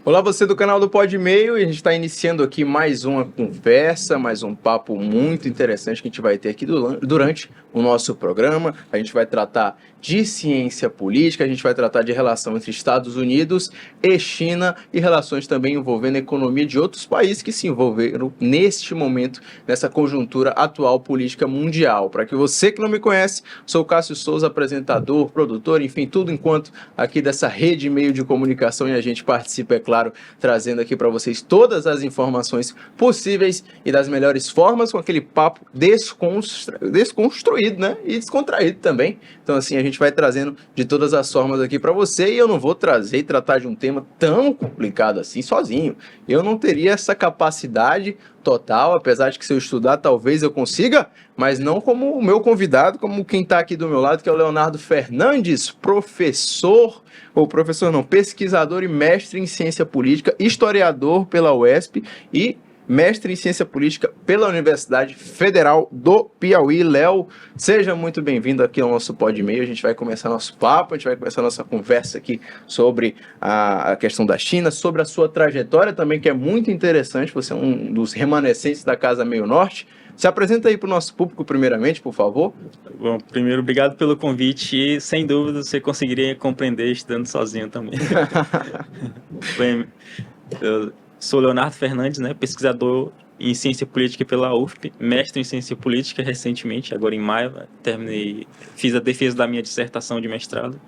Olá, você do canal do Pod Meio, e a gente está iniciando aqui mais uma conversa, mais um papo muito interessante que a gente vai ter aqui durante o nosso programa. A gente vai tratar de ciência política, a gente vai tratar de relação entre Estados Unidos e China e relações também envolvendo a economia de outros países que se envolveram neste momento, nessa conjuntura atual política mundial. Para que você que não me conhece, sou Cássio Souza, apresentador, produtor, enfim, tudo enquanto aqui dessa rede meio de comunicação, e a gente participa, é claro, trazendo aqui para vocês todas as informações possíveis e das melhores formas, com aquele papo desconstruído, né? E descontraído também. Então, assim, a gente vai trazendo de todas as formas aqui para você, e eu não vou trazer e tratar de um tema tão complicado assim sozinho. Eu não teria essa capacidade total, apesar de que se eu estudar talvez eu consiga, mas não como o meu convidado, como quem está aqui do meu lado, que é o Leonardo Fernandes, pesquisador e mestre em ciência política, historiador pela UESP e mestre em ciência política pela Universidade Federal do Piauí. Léo, seja muito bem-vindo aqui ao nosso Pod Meio. A gente vai começar nosso papo, a gente vai começar nossa conversa aqui sobre a questão da China, sobre a sua trajetória também, que é muito interessante. Você é um dos remanescentes da Casa Meio Norte. Se apresenta aí para o nosso público, primeiramente, por favor. Bom, primeiro, obrigado pelo convite e, sem dúvida, você conseguiria compreender estudando sozinho também. Bem, eu sou Leonardo Fernandes, né, pesquisador em ciência política pela UFP, mestre em ciência política recentemente, agora em maio, fiz a defesa da minha dissertação de mestrado,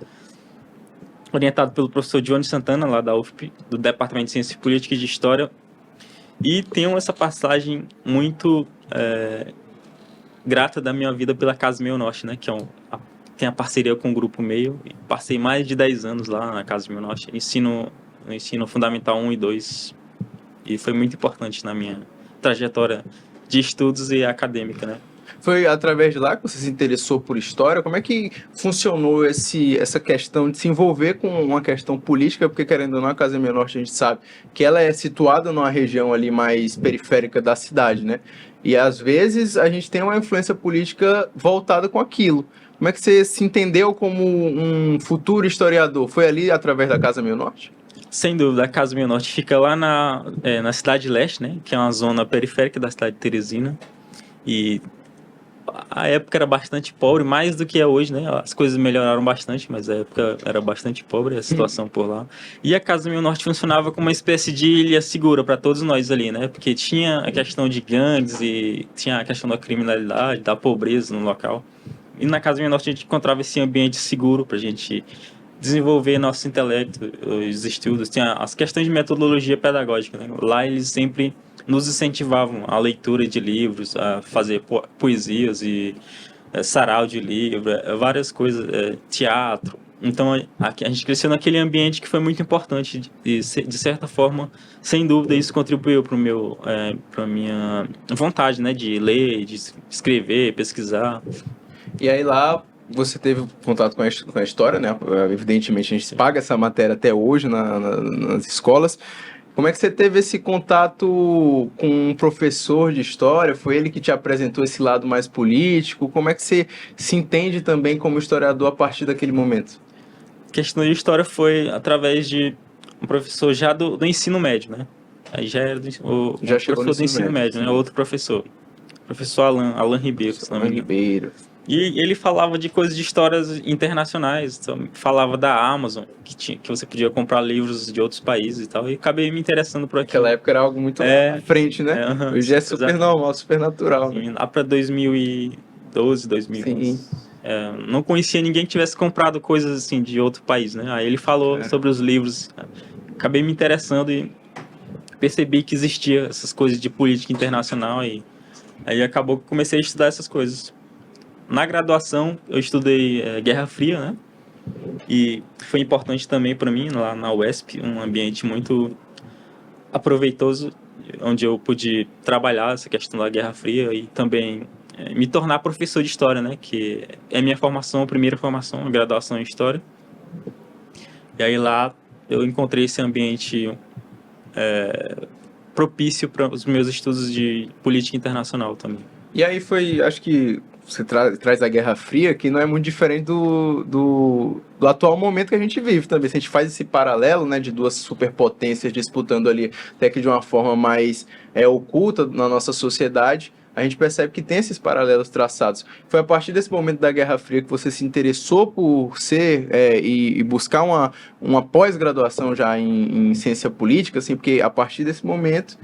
orientado pelo professor Johnny Santana, lá da UFP, do Departamento de Ciência Política e de História, e tenho essa passagem muito grata da minha vida pela Casa Meio Norte, né, que tem a parceria com o Grupo Meio. Passei mais de 10 anos lá na Casa Meio Norte, ensino Fundamental 1 e 2, e foi muito importante na minha trajetória de estudos e acadêmica, né. Foi através de lá que você se interessou por história? Como é que funcionou essa questão de se envolver com uma questão política? Porque, querendo ou não, a Casa Meio Norte, a gente sabe que ela é situada numa região ali mais periférica da cidade, né? E, às vezes, a gente tem uma influência política voltada com aquilo. Como é que você se entendeu como um futuro historiador? Foi ali através da Casa Meio Norte? Sem dúvida, a Casa Meio Norte fica lá na Cidade Leste, né? Que é uma zona periférica da cidade de Teresina. E a época era bastante pobre, mais do que é hoje, né? As coisas melhoraram bastante, mas a época era bastante pobre, a situação por lá. E a Casa Meio Norte funcionava como uma espécie de ilha segura para todos nós ali, né? Porque tinha a questão de gangues e tinha a questão da criminalidade, da pobreza no local. E na Casa Meio Norte a gente encontrava esse ambiente seguro para a gente desenvolver nosso intelecto, os estudos. Tinha as questões de metodologia pedagógica, né? Lá eles sempre nos incentivavam a leitura de livros, a fazer poesias e sarau de livro, várias coisas, teatro. Então a gente cresceu naquele ambiente que foi muito importante e, de certa forma, sem dúvida, isso contribuiu para a minha vontade, né, de ler, de escrever, pesquisar. E aí lá você teve contato com a história, né? Evidentemente a gente paga essa matéria até hoje nas escolas. Como é que você teve esse contato com um professor de história? Foi ele que te apresentou esse lado mais político? Como é que você se entende também como historiador a partir daquele momento? A questão de história foi através de um professor já do ensino médio, né? Aí já era o professor do ensino médio, né? Outro professor. Professor Alain Ribeiro. Alain Ribeiro. E ele falava de coisas de histórias internacionais, então, falava da Amazon, que você podia comprar livros de outros países e tal, e acabei me interessando por aquilo. Naquela época era algo muito à frente, né? Hoje é super exatamente. Normal, super natural. Sim, né? Lá para 2012, 2011. Não conhecia ninguém que tivesse comprado coisas assim de outro país, né? Aí ele falou sobre os livros, acabei me interessando e percebi que existia essas coisas de política internacional, e aí acabou que comecei a estudar essas coisas. Na graduação, eu estudei Guerra Fria, né? E foi importante também para mim, lá na UESP, um ambiente muito aproveitoso, onde eu pude trabalhar essa questão da Guerra Fria e também me tornar professor de História, né? Que é a minha formação, a primeira formação, a graduação em História. E aí lá eu encontrei esse ambiente propício para os meus estudos de política internacional também. E aí foi, acho que você traz a Guerra Fria, que não é muito diferente do atual momento que a gente vive também. Se a gente faz esse paralelo, né, de duas superpotências disputando ali, até que de uma forma mais oculta na nossa sociedade, a gente percebe que tem esses paralelos traçados. Foi a partir desse momento da Guerra Fria que você se interessou por ser e buscar uma pós-graduação já em ciência política, assim, porque a partir desse momento,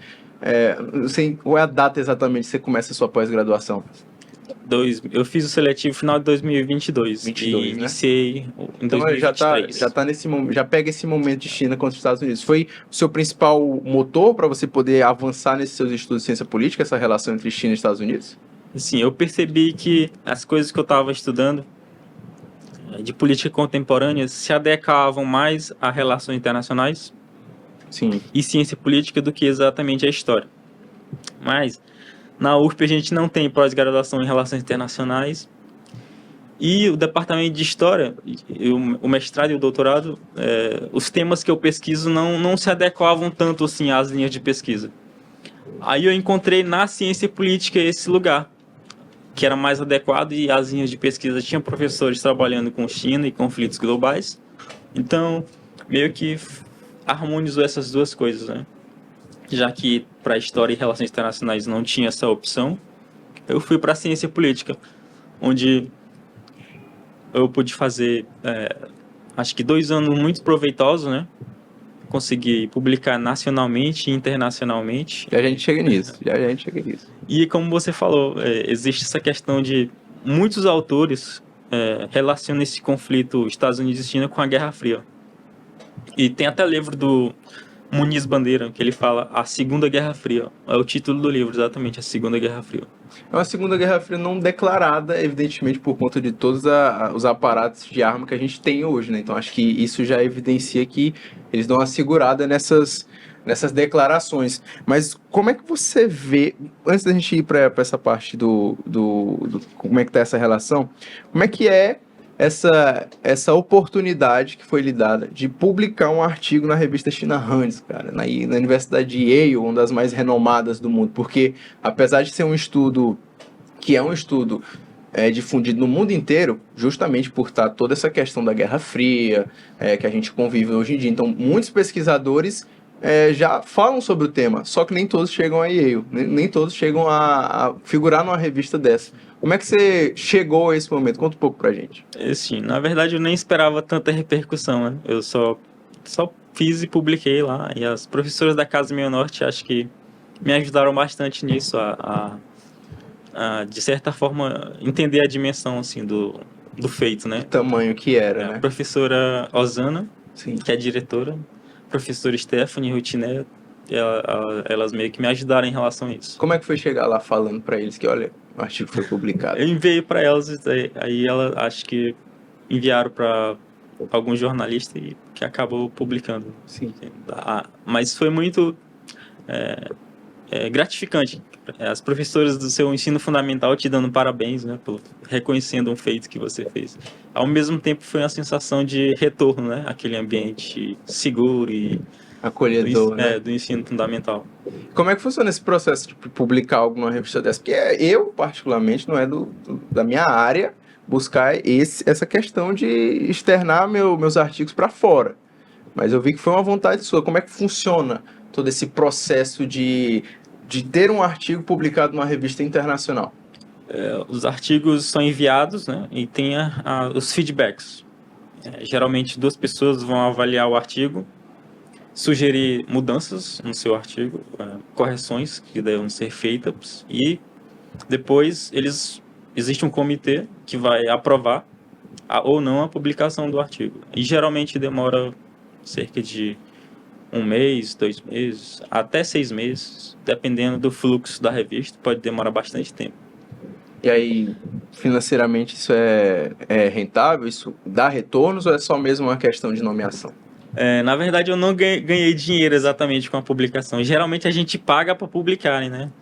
qual é a data exatamente que você começa a sua pós-graduação? Eu fiz o seletivo final de 2022 22, e né? iniciei em Então 2023. já tá nesse momento, já pega esse momento de China contra os Estados Unidos. Foi o seu principal motor para você poder avançar nesses seus estudos de ciência política, essa relação entre China e Estados Unidos? Sim, eu percebi que as coisas que eu estava estudando de política contemporânea se adequavam mais a relações internacionais Sim. e ciência política do que exatamente a história. Mas na UFP a gente não tem pós-graduação em relações internacionais e o departamento de história, o mestrado e o doutorado, os temas que eu pesquiso não se adequavam tanto assim às linhas de pesquisa. Aí eu encontrei na ciência política esse lugar que era mais adequado e as linhas de pesquisa tinham professores trabalhando com China e conflitos globais. Então, meio que harmonizou essas duas coisas, né? Já que para história e relações internacionais não tinha essa opção, eu fui para a ciência política, onde eu pude fazer, acho que 2 anos muito proveitosos, né? Consegui publicar nacionalmente e internacionalmente. Já a gente chega nisso, E como você falou, existe essa questão de muitos autores relacionam esse conflito Estados Unidos e China com a Guerra Fria. E tem até livro do Muniz Bandeira, que ele fala A Segunda Guerra Fria. É o título do livro, exatamente, A Segunda Guerra Fria. É uma Segunda Guerra Fria não declarada, evidentemente, por conta de todos os aparatos de arma que a gente tem hoje, né? Então acho que isso já evidencia que eles dão uma segurada nessas declarações. Mas como é que você vê, antes da gente ir para essa parte do como é que tá essa relação, como é que é essa oportunidade que foi lhe dada de publicar um artigo na revista China Hands, cara, na Universidade de Yale, uma das mais renomadas do mundo, porque apesar de ser um estudo que é um estudo difundido no mundo inteiro, justamente por estar toda essa questão da Guerra Fria, que a gente convive hoje em dia. Então, muitos pesquisadores já falam sobre o tema, só que nem todos chegam a Yale, nem todos chegam a figurar numa revista dessa. Como é que você chegou a esse momento? Conta um pouco pra gente. Sim, na verdade eu nem esperava tanta repercussão, né? Eu só fiz e publiquei lá, e as professoras da Casa Meio Norte acho que me ajudaram bastante nisso, de certa forma, entender a dimensão assim, do feito, né? O tamanho que era, né? A professora Osana, Sim. que é a diretora, a professora Stephanie Rutiné, elas meio que me ajudaram em relação a isso. Como é que foi chegar lá falando pra eles que, olha, o artigo foi publicado? Eu enviei para elas, aí elas acho que enviaram para algum jornalista e que acabou publicando. Sim. Mas foi muito gratificante. As professoras do seu ensino fundamental te dando parabéns, né, reconhecendo um feito que você fez. Ao mesmo tempo foi uma sensação de retorno, né, aquele ambiente seguro e acolhedor, né? Do ensino fundamental. Como é que funciona esse processo de publicar algo numa revista dessa? Porque eu, particularmente, não é da minha área buscar essa questão de externar meus artigos para fora. Mas eu vi que foi uma vontade sua. Como é que funciona todo esse processo de ter um artigo publicado numa revista internacional? Os artigos são enviados, né, e tem os feedbacks. Geralmente 2 pessoas vão avaliar o artigo, sugerir mudanças no seu artigo, correções que devem ser feitas, e depois existe um comitê que vai aprovar ou não a publicação do artigo. E geralmente demora cerca de 1 mês, 2 meses, até 6 meses, dependendo do fluxo da revista, pode demorar bastante tempo. E aí, financeiramente, isso é rentável? Isso dá retornos ou é só mesmo uma questão de nomeação? Na verdade, eu não ganhei dinheiro exatamente com a publicação. Geralmente a gente paga para publicarem, né?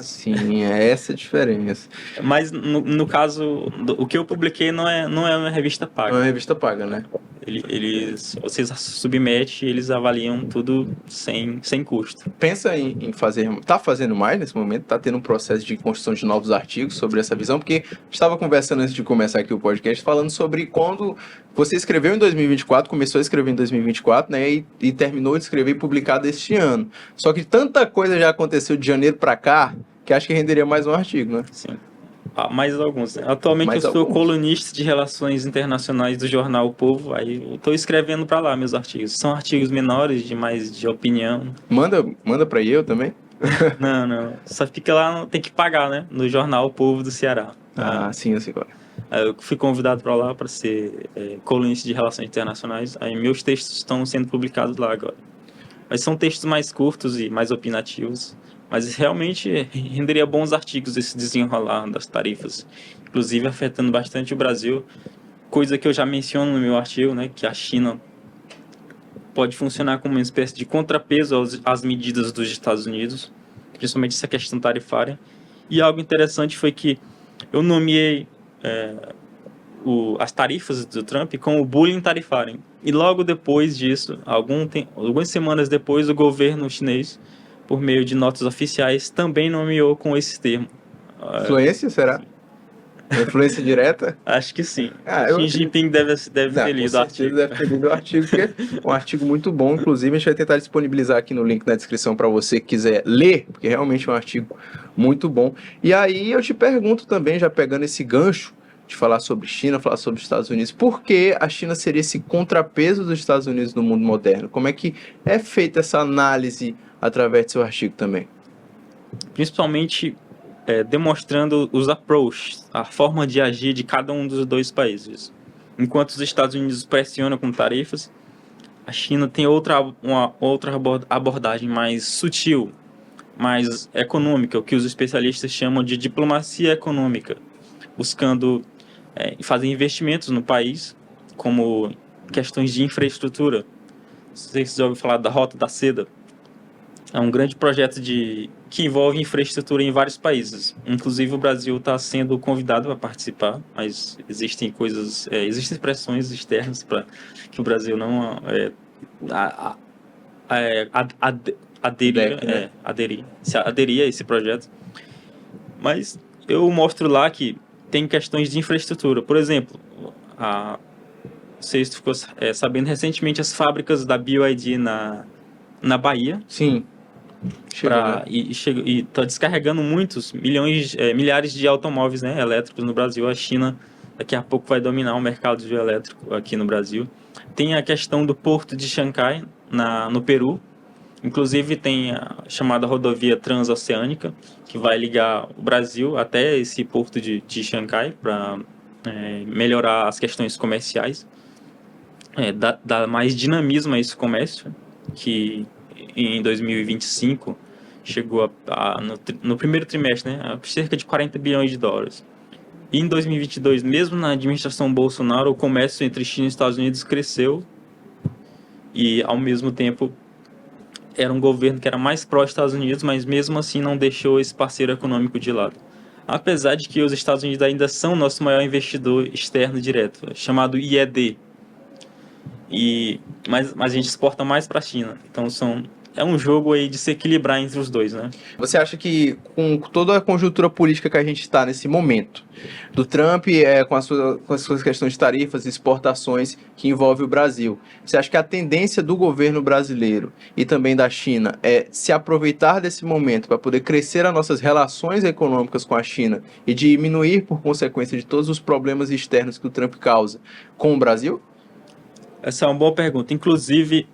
Sim, é essa a diferença. Mas no caso, o que eu publiquei não é uma revista paga. Não é uma revista paga, né? Vocês submetem e eles avaliam tudo sem custo. Pensa em fazer, tá fazendo mais nesse momento, tá tendo um processo de construção de novos artigos sobre essa visão, porque estava conversando antes de começar aqui o podcast, falando sobre quando você escreveu em 2024, começou a escrever em 2024, né, e terminou de escrever e publicado este ano. Só que tanta coisa já aconteceu de janeiro para cá, que acho que renderia mais um artigo, né? Sim. Mais alguns. Atualmente eu sou colunista de relações internacionais do jornal O Povo, aí eu estou escrevendo para lá meus artigos. São artigos menores, de opinião. Manda para eu também? Não. Só fica lá, tem que pagar, né? No jornal O Povo do Ceará. Sim, eu sei qual é. Eu fui convidado para lá para ser colunista de relações internacionais. Aí meus textos estão sendo publicados lá agora. Mas são textos mais curtos e mais opinativos. Mas realmente renderia bons artigos esse desenrolar das tarifas, inclusive afetando bastante o Brasil, coisa que eu já menciono no meu artigo, né, que a China pode funcionar como uma espécie de contrapeso às medidas dos Estados Unidos, principalmente essa questão tarifária. E algo interessante foi que eu nomeei as tarifas do Trump como bullying tarifário. E logo depois disso, algumas semanas depois, o governo chinês, por meio de notas oficiais, também nomeou com esse termo. Influência, será? Influência direta? Acho que sim. Xi Jinping deve ter lido o artigo. Deve ter lido o artigo, porque é um artigo muito bom. Inclusive, a gente vai tentar disponibilizar aqui no link na descrição para você que quiser ler, porque realmente é um artigo muito bom. E aí eu te pergunto também, já pegando esse gancho de falar sobre China, falar sobre Estados Unidos, por que a China seria esse contrapeso dos Estados Unidos no mundo moderno? Como é que é feita essa análise através do seu artigo também? Principalmente demonstrando os approaches, a forma de agir de cada um dos dois países. Enquanto os Estados Unidos pressionam com tarifas, a China tem uma outra abordagem mais sutil, mais econômica, o que os especialistas chamam de diplomacia econômica, buscando fazer investimentos no país, como questões de infraestrutura. Vocês já ouviram falar da Rota da Seda? É um grande projeto que envolve infraestrutura em vários países. Inclusive o Brasil está sendo convidado a participar, mas existem pressões externas para que o Brasil não aderir a esse projeto. Mas eu mostro lá que tem questões de infraestrutura. Por exemplo, você ficou sabendo recentemente as fábricas da BYD na Bahia. Sim. E está descarregando milhares de automóveis, né, elétricos no Brasil. A China daqui a pouco vai dominar o mercado de elétrico aqui no Brasil. Tem a questão do porto de Xangai, no Peru. Inclusive tem a chamada rodovia transoceânica, que vai ligar o Brasil até esse porto de Xangai para melhorar as questões comerciais, dar mais dinamismo a esse comércio, que em 2025 chegou no primeiro trimestre, né, a cerca de 40 bilhões de dólares. E em 2022, mesmo na administração Bolsonaro, o comércio entre China e Estados Unidos cresceu e, ao mesmo tempo, era um governo que era mais pró-Estados Unidos, mas mesmo assim não deixou esse parceiro econômico de lado. Apesar de que os Estados Unidos ainda são o nosso maior investidor externo direto, chamado IED. Mas a gente exporta mais para a China. Então é um jogo aí de se equilibrar entre os dois, né? Você acha que com toda a conjuntura política que a gente está nesse momento, do Trump com as suas questões de tarifas e exportações que envolve o Brasil, você acha que a tendência do governo brasileiro e também da China é se aproveitar desse momento para poder crescer as nossas relações econômicas com a China e diminuir, por consequência de todos os problemas externos que o Trump causa, com o Brasil? Essa é uma boa pergunta. Inclusive,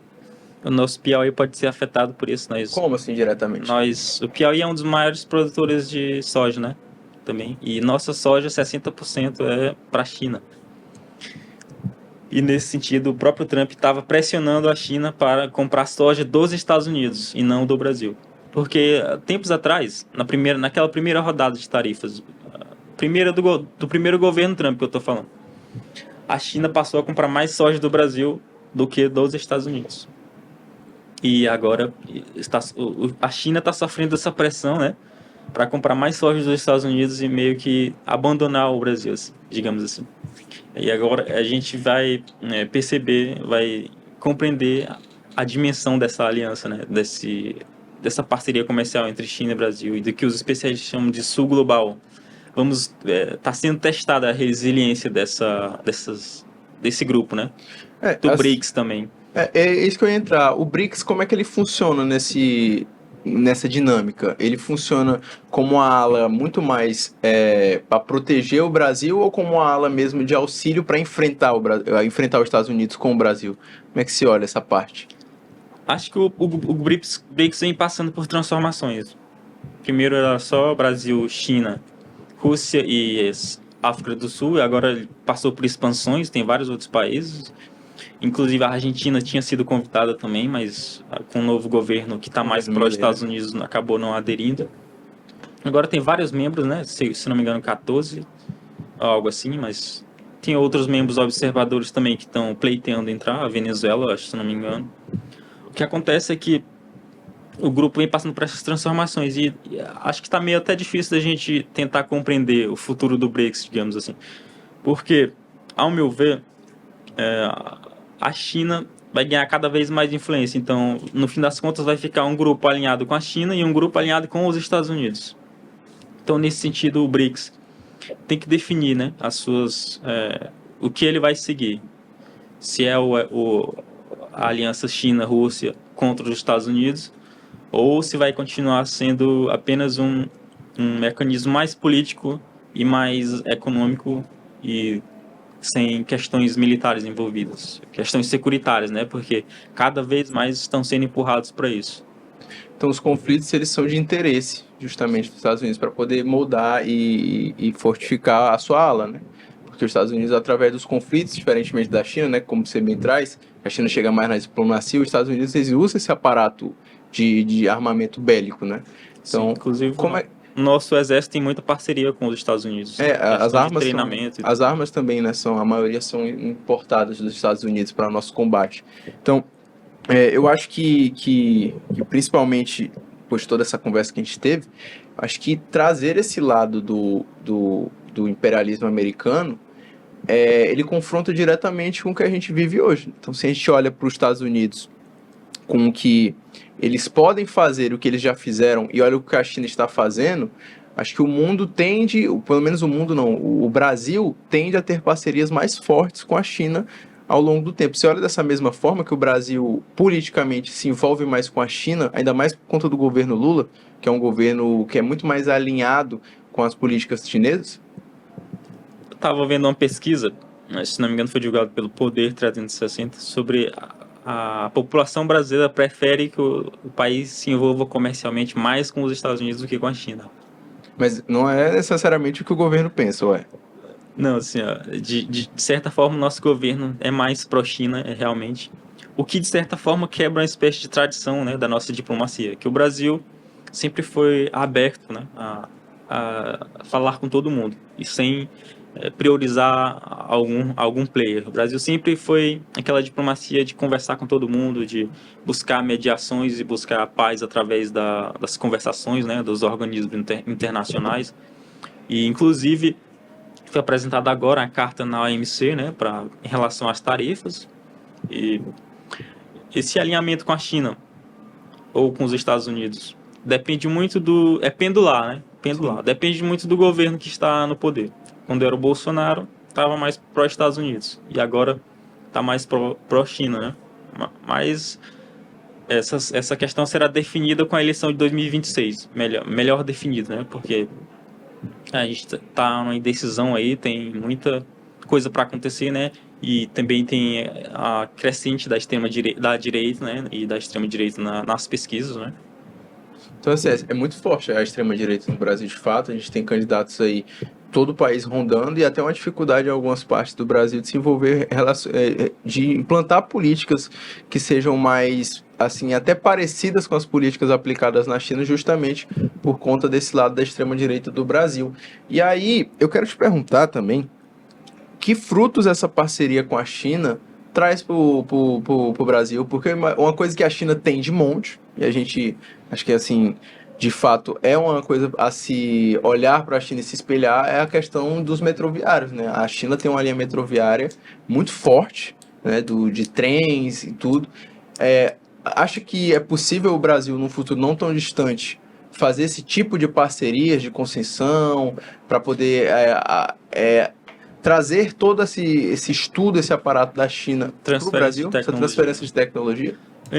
o nosso Piauí pode ser afetado por isso. Como assim, diretamente? O Piauí é um dos maiores produtores de soja, né? Também. E nossa soja, 60% é para a China. E nesse sentido, o próprio Trump estava pressionando a China para comprar soja dos Estados Unidos e não do Brasil. Porque, tempos atrás, naquela primeira rodada de tarifas, do primeiro governo Trump que eu estou falando, a China passou a comprar mais soja do Brasil do que dos Estados Unidos. E agora a China está sofrendo essa pressão, né, para comprar mais soja dos Estados Unidos e meio que abandonar o Brasil, digamos assim. E agora a gente vai perceber, vai compreender a dimensão dessa aliança, né? Dessa parceria comercial entre China e Brasil e do que os especialistas chamam de sul global. Tá sendo testada a resiliência desse grupo, né? É, Do BRICS também. é isso que eu ia entrar. O BRICS, como é que ele funciona nessa dinâmica? Ele funciona como uma ala muito mais para proteger o Brasil ou como uma ala mesmo de auxílio para enfrentar os Estados Unidos com o Brasil? Como é que se olha essa parte? Acho que o BRICS vem passando por transformações. Primeiro era só Brasil, China, Rússia e África do Sul, e agora ele passou por expansões, tem vários outros países. Inclusive a Argentina tinha sido convidada também, mas com o novo governo que está mais pró Estados Unidos acabou não aderindo. Agora tem vários membros, né? Se não me engano, 14, algo assim, mas tem outros membros observadores também que estão pleiteando entrar, a Venezuela, acho, se não me engano. O que acontece é que o grupo vem passando por essas transformações e acho que está meio até difícil da gente tentar compreender o futuro do BRICS, digamos assim. Porque, ao meu ver, a China vai ganhar cada vez mais influência. Então, no fim das contas, vai ficar um grupo alinhado com a China e um grupo alinhado com os Estados Unidos. Então, nesse sentido, o BRICS tem que definir, né, o que ele vai seguir. Se é a aliança China-Rússia contra os Estados Unidos, ou se vai continuar sendo apenas um mecanismo mais político e mais econômico e sem questões militares envolvidas, questões securitárias, né? Porque cada vez mais estão sendo empurrados para isso. Então, os conflitos eles são de interesse, justamente, dos Estados Unidos para poder moldar e fortificar a sua ala, né? Porque os Estados Unidos, através dos conflitos, diferentemente da China, né, como você bem traz, a China chega mais na diplomacia, os Estados Unidos eles usam esse aparato de armamento bélico, né? Então, sim, inclusive, nosso exército tem muita parceria com os Estados Unidos. As armas também, né, a maioria são importadas dos Estados Unidos para o nosso combate. Então, eu acho que principalmente, depois de toda essa conversa que a gente teve, acho que trazer esse lado do imperialismo americano, ele confronta diretamente com o que a gente vive hoje. Então, se a gente olha para os Estados Unidos com o que eles podem fazer, o que eles já fizeram, e olha o que a China está fazendo, acho que o mundo tende, pelo menos o mundo não, o Brasil tende a ter parcerias mais fortes com a China ao longo do tempo. Você olha dessa mesma forma que o Brasil politicamente se envolve mais com a China, ainda mais por conta do governo Lula, que é um governo que é muito mais alinhado com as políticas chinesas? Eu estava vendo uma pesquisa, se não me engano foi divulgado pelo Poder 360, sobre a população brasileira prefere que o país se envolva comercialmente mais com os Estados Unidos do que com a China. Mas não é necessariamente o que o governo pensa, ué. Não, assim, de certa forma, o nosso governo é mais pró-China, realmente. O que, de certa forma, quebra uma espécie de tradição, né, da nossa diplomacia. Que o Brasil sempre foi aberto, né, a falar com todo mundo. E sem priorizar algum player. O Brasil sempre foi aquela diplomacia de conversar com todo mundo, de buscar mediações e buscar a paz através das conversações, né, dos organismos internacionais. E, inclusive, foi apresentada agora a carta na OMC, né, em relação às tarifas. E esse alinhamento com a China ou com os Estados Unidos depende muito é pendular, né? Pendular. Sim. Depende muito do governo que está no poder. Quando era o Bolsonaro, estava mais pró-Estados Unidos. E agora está mais pró-China, né? Mas essa questão será definida com a eleição de 2026. Melhor definida, né? Porque a gente está numa indecisão aí, tem muita coisa para acontecer, né? E também tem a crescente da direita, né? E da extrema-direita nas pesquisas, né? Então, assim, é muito forte a extrema-direita no Brasil, de fato. A gente tem candidatos aí, todo o país rondando, e até uma dificuldade em algumas partes do Brasil de se envolver, de implantar políticas que sejam mais, assim, até parecidas com as políticas aplicadas na China, justamente por conta desse lado da extrema-direita do Brasil. E aí, eu quero te perguntar também, que frutos essa parceria com a China traz pro Brasil? Porque uma coisa que a China tem de monte, e a gente, acho que assim, de fato é uma coisa a se olhar para a China e se espelhar é a questão dos metroviários, né? A China tem uma linha metroviária muito forte, né? De trens e tudo. Acha que é possível o Brasil, num futuro não tão distante, fazer esse tipo de parcerias de concessão para poder trazer todo esse estudo, esse aparato da China para o Brasil, essa transferência de tecnologia?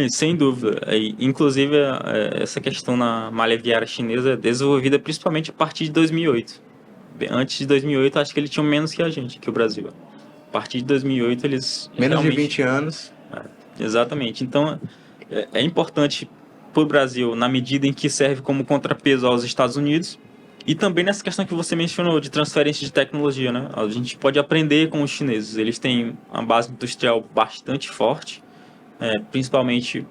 Sem dúvida. Inclusive, essa questão na malha viária chinesa é desenvolvida principalmente a partir de 2008. Antes de 2008, acho que eles tinham menos que a gente, que o Brasil. A partir de 2008, eles Menos realmente... de 20 anos. Exatamente. Então, é importante para o Brasil, na medida em que serve como contrapeso aos Estados Unidos, e também nessa questão que você mencionou de transferência de tecnologia, né? A gente pode aprender com os chineses. Eles têm uma base industrial bastante forte, principalmente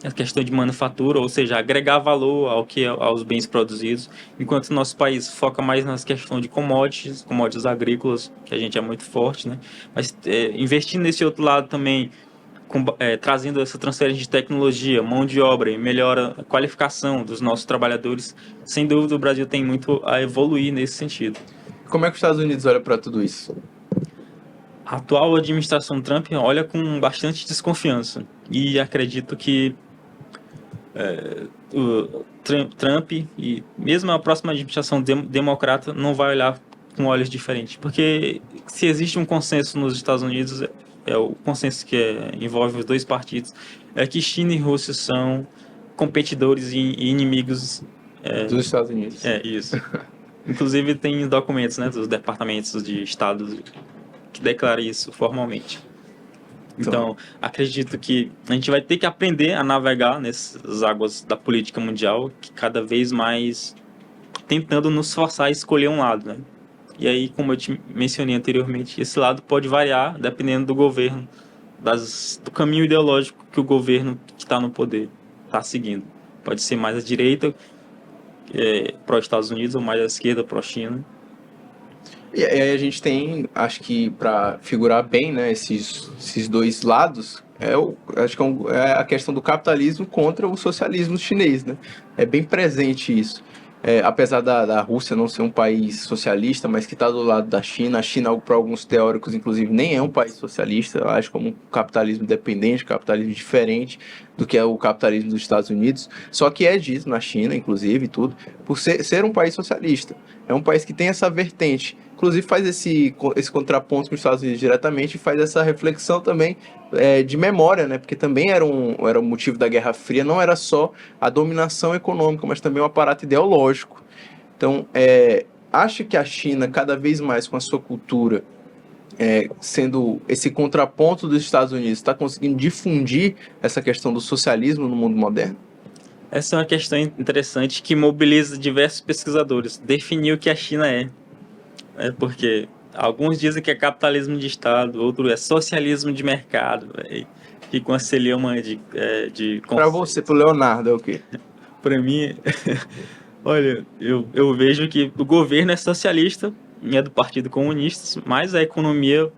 a questão de manufatura, ou seja, agregar valor aos bens produzidos, enquanto o nosso país foca mais na questão de commodities agrícolas, que a gente é muito forte, né? Mas investindo nesse outro lado também, trazendo essa transferência de tecnologia, mão de obra e melhora a qualificação dos nossos trabalhadores, sem dúvida o Brasil tem muito a evoluir nesse sentido. Como é que os Estados Unidos olham para tudo isso? A atual administração Trump olha com bastante desconfiança e acredito que o Trump e mesmo a próxima administração democrata não vai olhar com olhos diferentes, porque se existe um consenso nos Estados Unidos, o consenso que envolve os dois partidos, é que China e Rússia são competidores e inimigos dos Estados Unidos. Isso. Inclusive tem documentos, né, dos departamentos de Estado que declaram isso formalmente. Então, acredito que a gente vai ter que aprender a navegar nessas águas da política mundial, que cada vez mais tentando nos forçar a escolher um lado, né? E aí, como eu te mencionei anteriormente, esse lado pode variar dependendo do governo, do caminho ideológico que o governo que está no poder está seguindo. Pode ser mais à direita, pró-Estados Unidos, ou mais à esquerda, pró-China. E aí a gente tem, acho que para figurar bem, né, esses dois lados, acho que é a questão do capitalismo contra o socialismo chinês, né? É bem presente isso. Apesar da Rússia não ser um país socialista, mas que está do lado da China. A China, para alguns teóricos, inclusive, nem é um país socialista. Eu acho como um capitalismo dependente, capitalismo diferente do que é o capitalismo dos Estados Unidos. Só que é dito na China, inclusive, tudo, por ser um país socialista. É um país que tem essa vertente. Inclusive faz esse contraponto com os Estados Unidos diretamente e faz essa reflexão também de memória, né? Porque também era um motivo da Guerra Fria, não era só a dominação econômica, mas também um aparato ideológico. Então, acho que a China, cada vez mais com a sua cultura, sendo esse contraponto dos Estados Unidos, está conseguindo difundir essa questão do socialismo no mundo moderno? Essa é uma questão interessante que mobiliza diversos pesquisadores. Definir o que a China é. Porque alguns dizem que é capitalismo de Estado, outros é socialismo de mercado. E com a celeuma de Para você, pro Leonardo, é o quê? Para mim, olha, eu vejo que o governo é socialista, é do Partido Comunista, mas a economia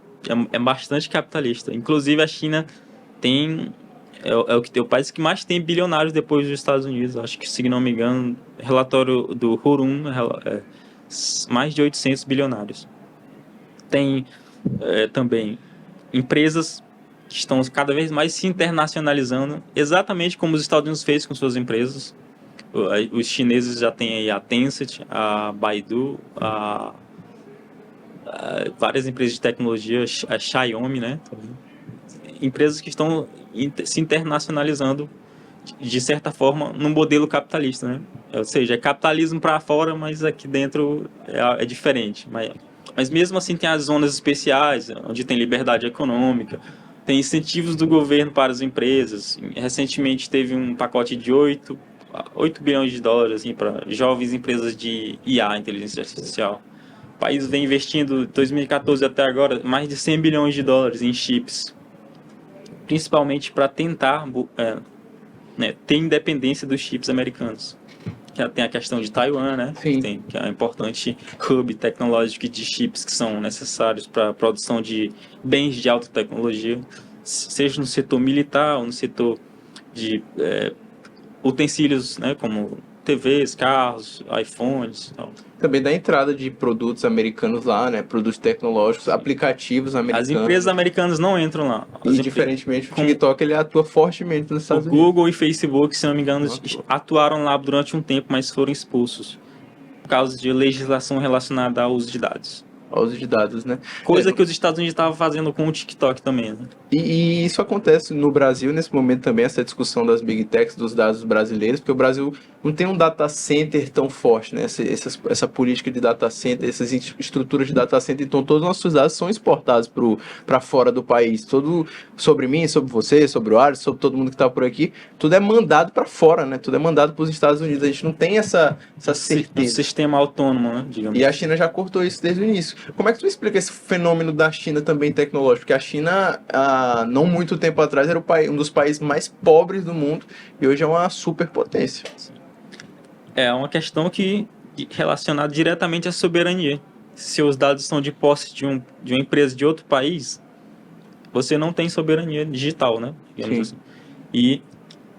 é bastante capitalista. Inclusive a China é o país que mais tem bilionários depois dos Estados Unidos. Acho que, se não me engano, relatório do Hurun mais de 800 bilionários. Tem também empresas que estão cada vez mais se internacionalizando, exatamente como os Estados Unidos fez com suas empresas. Os chineses já têm aí a Tencent, a Baidu, várias empresas de tecnologia, a Xiaomi, né? Empresas que estão se internacionalizando de certa forma no modelo capitalista, né? Ou seja, é capitalismo para fora, mas aqui dentro é diferente. Mas mesmo assim tem as zonas especiais, onde tem liberdade econômica, tem incentivos do governo para as empresas. Recentemente teve um pacote de 8 bilhões de dólares assim, para jovens empresas de IA, inteligência artificial. O país vem investindo, de 2014 até agora, mais de 100 bilhões de dólares em chips, principalmente para tentar ter independência dos chips americanos. Que tem a questão de Taiwan, né? Que é um importante hub tecnológico de chips que são necessários para a produção de bens de alta tecnologia, seja no setor militar ou no setor de utensílios, né? Como TVs, carros, iPhones e tal. Também da entrada de produtos americanos lá, né? Produtos tecnológicos, aplicativos As americanos. empresas americanas não entram lá. E diferentemente do TikTok, ele atua fortemente nos O Estados Unidos. Google e Facebook, se não me engano, Não atua. atuaram lá durante um tempo, mas foram expulsos por causa de legislação relacionada ao uso de dados. Ao uso de dados, né? Coisa que os Estados Unidos estavam fazendo com o TikTok também, né? E isso acontece no Brasil nesse momento também, essa discussão das Big Techs, dos dados brasileiros, porque o Brasil não tem um data center tão forte, né? Essa política de data center, essas estruturas de data center, então todos os nossos dados são exportados para fora do país. Tudo sobre mim, sobre você, sobre o Alisson, sobre todo mundo que está por aqui, tudo é mandado para fora, né? Tudo é mandado para os Estados Unidos. A gente não tem essa Um certeza. sistema autônomo, né? Digamos. E a China já cortou isso desde o início. Como é que tu explica esse fenômeno da China também tecnológico? Porque a China, não muito tempo atrás, era um dos países mais pobres do mundo e hoje é uma superpotência. É uma questão relacionada diretamente à soberania. Se os dados estão de posse de uma empresa de outro país, você não tem soberania digital, né? Digamos assim. E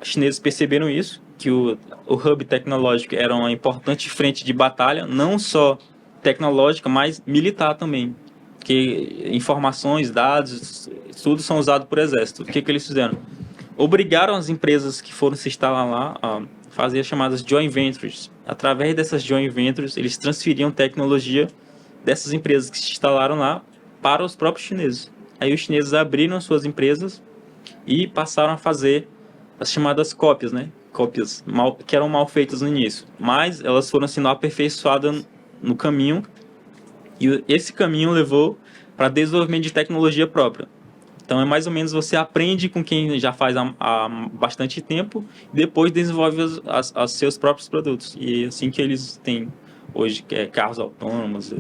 os chineses perceberam isso, que o hub tecnológico era uma importante frente de batalha, não só tecnológica, mas militar também. Porque informações, dados, tudo são usados por exército. O que eles fizeram? Obrigaram as empresas que foram se instalar lá a fazer as chamadas joint ventures. Através dessas joint ventures, eles transferiam tecnologia dessas empresas que se instalaram lá para os próprios chineses. Aí os chineses abriram suas empresas e passaram a fazer as chamadas cópias, né? Cópias que eram mal feitas no início, mas elas foram sendo aperfeiçoadas no caminho, e esse caminho levou para desenvolvimento de tecnologia própria. Então é mais ou menos você aprende com quem já faz há bastante tempo e depois desenvolve os seus próprios produtos. E é assim que eles têm hoje, que é carros autônomos.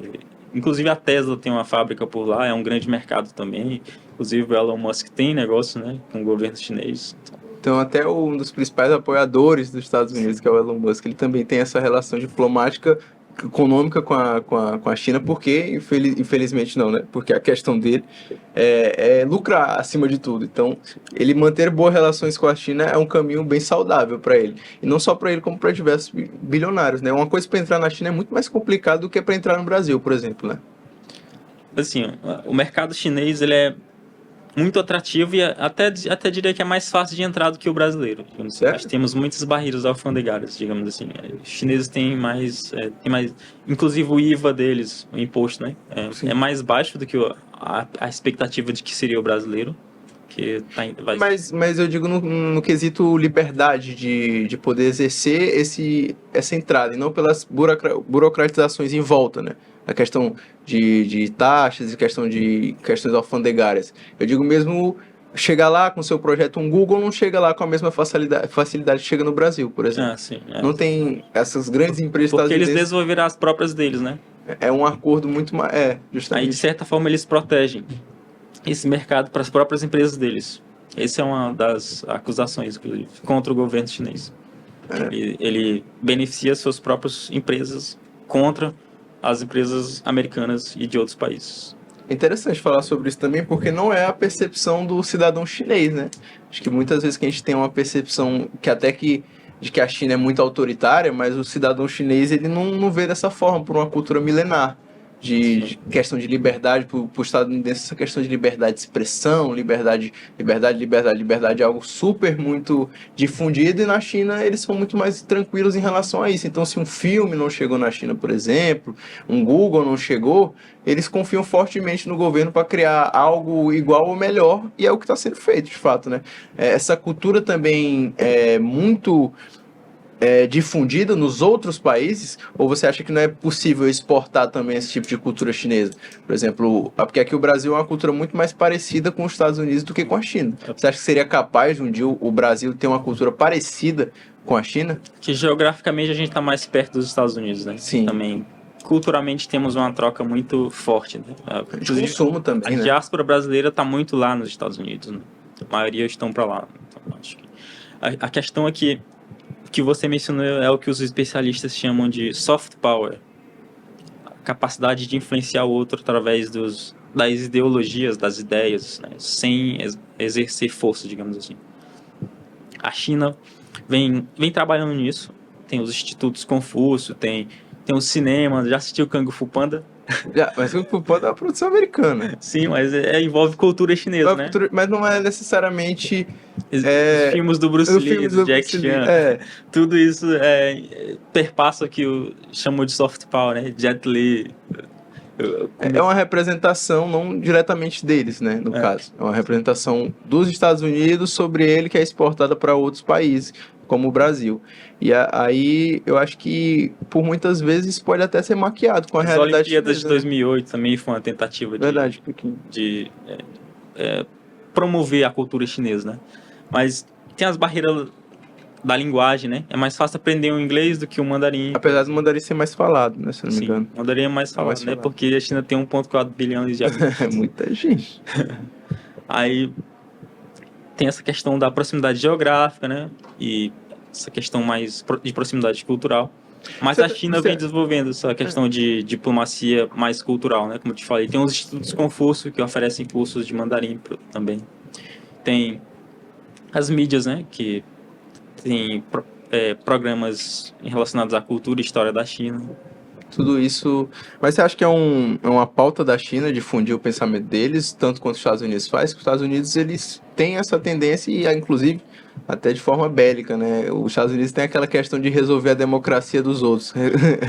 Inclusive a Tesla tem uma fábrica por lá, é um grande mercado também. Inclusive o Elon Musk tem negócio, né, com o governo chinês. Então até um dos principais apoiadores dos Estados Unidos, que é o Elon Musk, ele também tem essa relação diplomática econômica com a China, porque infelizmente não, né? Porque a questão dele é lucrar acima de tudo. Então, ele manter boas relações com a China é um caminho bem saudável para ele. E não só para ele, como para diversos bilionários, né? Uma coisa para entrar na China é muito mais complicado do que para entrar no Brasil, por exemplo, né? Assim, o mercado chinês, ele é muito atrativo e até diria que é mais fácil de entrar do que o brasileiro. Nós temos muitas barreiras alfandegárias, digamos assim. Os chineses têm mais, inclusive o IVA deles, o imposto, né? É mais baixo do que a expectativa de que seria o brasileiro. Que Mas eu digo no quesito liberdade de poder exercer essa entrada, e não pelas burocratizações em volta, né? A questão de taxas e questões alfandegárias. Eu digo mesmo chegar lá com seu projeto, um Google não chega lá com a mesma facilidade que chega no Brasil, por exemplo. Sim, não tem essas grandes empresas porque eles desenvolveram as próprias deles, né? É um acordo muito mais... justamente. Aí, de certa forma, eles protegem esse mercado para as próprias empresas deles. Essa é uma das acusações, inclusive, contra o governo chinês. Ele beneficia suas próprias empresas contra as empresas americanas e de outros países. É interessante falar sobre isso também, porque não é a percepção do cidadão chinês, né? Acho que muitas vezes que a gente tem uma percepção de que a China é muito autoritária, mas o cidadão chinês ele não vê dessa forma, por uma cultura milenar. De questão de liberdade para o estadunidense, essa questão de liberdade de expressão, liberdade é algo super muito difundido, e na China eles são muito mais tranquilos em relação a isso. Então, se um filme não chegou na China, por exemplo, um Google não chegou, eles confiam fortemente no governo para criar algo igual ou melhor, e é o que está sendo feito, de fato, né? Essa cultura também é muito... difundida nos outros países, ou você acha que não é possível exportar também esse tipo de cultura chinesa? Por exemplo, porque aqui o Brasil é uma cultura muito mais parecida com os Estados Unidos do que com a China. Você acha que seria capaz de um dia o Brasil ter uma cultura parecida com a China? Que geograficamente a gente está mais perto dos Estados Unidos, né? Sim. Também culturalmente temos uma troca muito forte, né? De consumo também, a diáspora brasileira está muito lá nos Estados Unidos, né? A maioria estão para lá. Então, acho que a questão é que o que você mencionou é o que os especialistas chamam de soft power, a capacidade de influenciar o outro através das ideologias, das ideias, né? Sem exercer força, digamos assim. A China vem trabalhando nisso. tem os institutos Confúcio, tem o cinema. Já assistiu Kung Fu Panda? Mas o Panda é uma produção americana. Sim, mas envolve cultura chinesa, né? Mas não é necessariamente... Os filmes do Bruce Lee, do Jack Chan, tudo isso perpassa o que chamou de soft power, né? Jet Li. É uma representação não diretamente deles, né? No caso. É uma representação dos Estados Unidos sobre ele que é exportada para outros países, como o Brasil. E aí eu acho que por muitas vezes pode até ser maquiado com a realidade. As Olimpíadas de 2008 também foi uma tentativa de promover a cultura chinesa, né? Mas tem as barreiras da linguagem, né? É mais fácil aprender o inglês do que o mandarim. Apesar do mandarim ser mais falado, né? Se não me engano. O mandarim é mais falado, né? Porque a China tem 1,4 bilhões de habitantes. É muita gente. Aí tem essa questão da proximidade geográfica, né? E essa questão mais de proximidade cultural. Mas a China vem desenvolvendo essa questão de diplomacia mais cultural, né? Como eu te falei, tem os institutos Confúcio que oferecem cursos de mandarim também. Tem as mídias, né? Que tem programas relacionados à cultura e história da China. Tudo isso... Mas você acha que é uma pauta da China difundir o pensamento deles, tanto quanto os Estados Unidos faz? Que os Estados Unidos, eles têm essa tendência, e inclusive até de forma bélica, né? Os Estados Unidos têm aquela questão de resolver a democracia dos outros,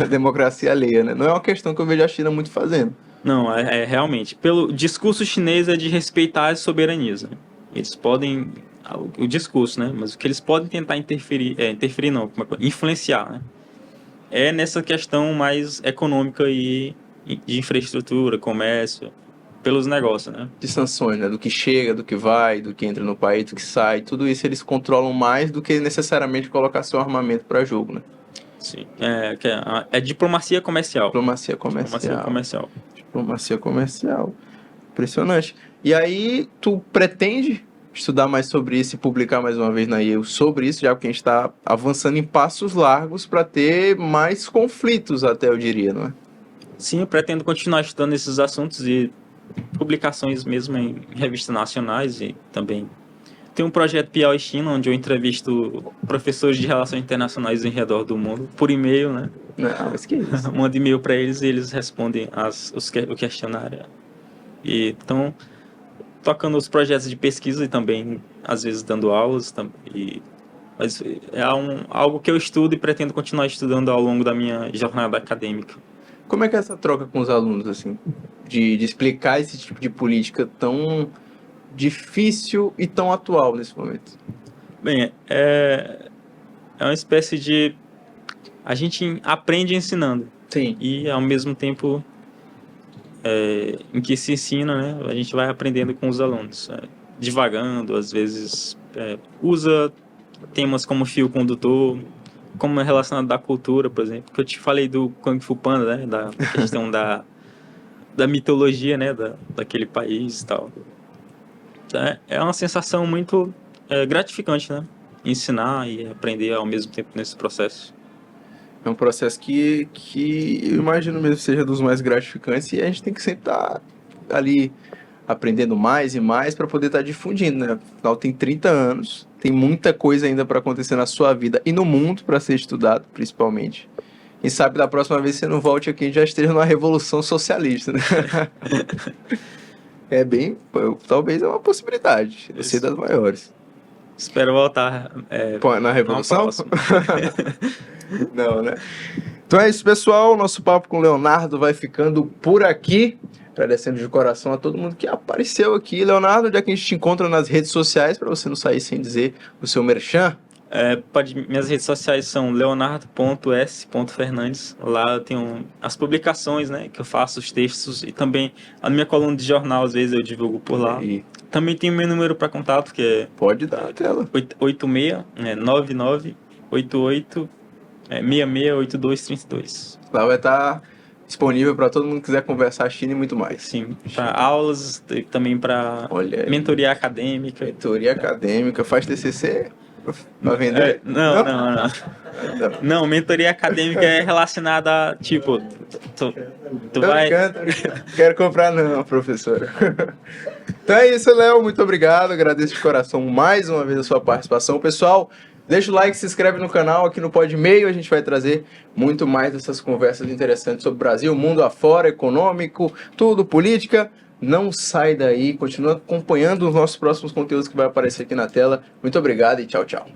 a democracia alheia, né? Não é uma questão que eu vejo a China muito fazendo. Não, realmente. Pelo discurso chinês é de respeitar as soberanias, né? Eles podem... O discurso, né? Mas o que eles podem tentar influenciar, né? É nessa questão mais econômica e de infraestrutura, comércio, pelos negócios, né? De sanções, né? Do que chega, do que vai, do que entra no país, do que sai, tudo isso eles controlam mais do que necessariamente colocar seu armamento para jogo, né? Sim. É diplomacia comercial. Diplomacia comercial. Impressionante. E aí, tu pretende estudar mais sobre isso e publicar mais uma vez na Yale sobre isso, já que a gente está avançando em passos largos para ter mais conflitos, até eu diria, não é? Sim, eu pretendo continuar estudando esses assuntos e publicações mesmo em revistas nacionais, e também tem um projeto Piauí China, onde eu entrevisto professores de relações internacionais em redor do mundo, por e-mail, né? Não, mas que isso? Mando e-mail para eles e eles respondem o questionário. E então... tocando os projetos de pesquisa e também, às vezes, dando aulas. Mas é algo que eu estudo e pretendo continuar estudando ao longo da minha jornada acadêmica. Como é que é essa troca com os alunos, assim? De explicar esse tipo de política tão difícil e tão atual nesse momento? Bem, é uma espécie de... A gente aprende ensinando. Sim. E, ao mesmo tempo... em que se ensina, né? A gente vai aprendendo com os alunos, divagando, às vezes usa temas como fio condutor, como é relacionado à cultura, por exemplo, que eu te falei do Kung Fu Panda, né? Da questão da mitologia, né? Daquele país e tal. É uma sensação muito gratificante, né? Ensinar e aprender ao mesmo tempo nesse processo. É um processo que eu imagino mesmo seja dos mais gratificantes, e a gente tem que sempre estar ali aprendendo mais e mais para poder estar difundindo, né? Afinal, tem 30 anos, tem muita coisa ainda para acontecer na sua vida e no mundo para ser estudado, principalmente. Quem sabe da próxima vez você não volte aqui e já esteja numa revolução socialista, né? Talvez é uma possibilidade, ser das maiores. Espero voltar na revolução? Não, né? Então é isso, pessoal. Nosso papo com o Leonardo vai ficando por aqui. Agradecendo de coração a todo mundo que apareceu aqui. Leonardo, onde é que a gente te encontra nas redes sociais, para você não sair sem dizer o seu merchan? Minhas redes sociais são leonardo.s.fernandes. Lá eu tenho as publicações, né, que eu faço, os textos, e também a minha coluna de jornal, às vezes eu divulgo por lá. Também tem o meu número para contato, que é... Pode dar a tela. 9988 668232. Lá vai estar disponível para todo mundo que quiser conversar China e muito mais. Sim, para aulas, também para mentoria acadêmica. Mentoria acadêmica, faz TCC para vender? Não. Não, mentoria acadêmica é relacionada a, tipo, tu vai... Quero comprar não, professora. Então é isso, Léo, muito obrigado, agradeço de coração mais uma vez a sua participação. Pessoal, Deixa o like, se inscreve no canal, aqui no Pod Meio a gente vai trazer muito mais dessas conversas interessantes sobre o Brasil, mundo afora, econômico, tudo, política. Não sai daí, continua acompanhando os nossos próximos conteúdos que vai aparecer aqui na tela. Muito obrigado e tchau, tchau.